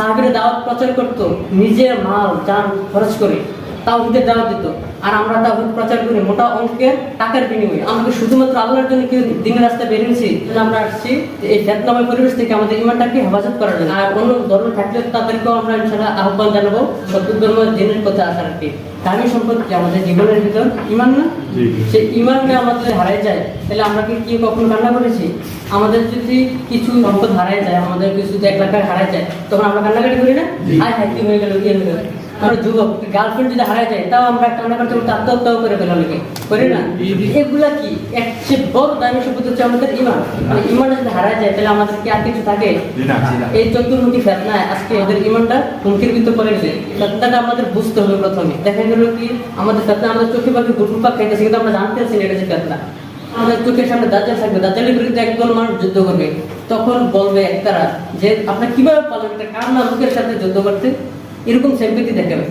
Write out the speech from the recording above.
সাহাবীরা দাওয়াত প্রচার করত, নিজের মাল জান খরচ করে তাওহীদের দাওয়াত দিত, আর আমরা তাওহীদ প্রচার করি মোটা অঙ্কের টাকার বিনিময়ে। আমাকে শুধুমাত্র আল্লাহর জন্য কি দিনের রাস্তায় বেরিয়েছি, আমরা আসছি এই ফিতনাময় পরিবেশ থেকে আমাদের ঈমানটাকে হেফাজত করার জন্য। আর অন্য ধর্ম থাকলে তাদেরকেও আমরা ইনশাআল্লাহ আহ্বান জানাবো সত্য ধর্ম দিনের পথে আসার কি। দামি সম্পদ কি আমাদের জীবনের ভিতর ঈমান না? সেই ঈমানটা আমাদের হারায় যায়, তাহলে আমরা কি কখনো কান্না করেছি? আমাদের যদি কিছু সম্পদ হারায় যায়, আমাদের কিছু 1 লাখ টাকা হারায় যায়, তখন আমরা কান্নাকাটি করি না? আয় হায় কি হয়ে গেল, কি হয়ে গেল। আমরা যুবক, গার্লফ্রেন্ড যদি হারায় যায় তাও আমরা কান্না করতে করতে আত্মহত্যাও করে ফেলা লাগে, করি না? এগুলা কি এর চেয়ে বড় দামি সম্পদ হচ্ছে আমাদের ঈমান। মানে ঈমানটা যদি হারায় যায় তাহলে আমাদের কি আর কিছু থাকে? এই চতুর্মুখী ফিতনায় আজকে আমাদের ঈমানটা হুমকির ভিতর পড়ে গেছে। ফিতনাটা আমাদের বুঝতে হবে প্রথমে। দেখা গেল কি আমাদের ফিতনা আমাদের চোখে পাখি ঘুরপাক খাইতেছে, কিন্তু আমরা জানতেছি না এটা যে ফিতনা। আমাদের চোখের সামনে দাজ্জাল থাকবে, দাজ্জালের বিরুদ্ধে একদল মানুষ যুদ্ধ করবে, তখন বলবে একতারা যে আপনি কিভাবে পারেন একটা কান্না লোকের সাথে যুদ্ধ করতে, এরকম সিম্পেথি দেখাবে।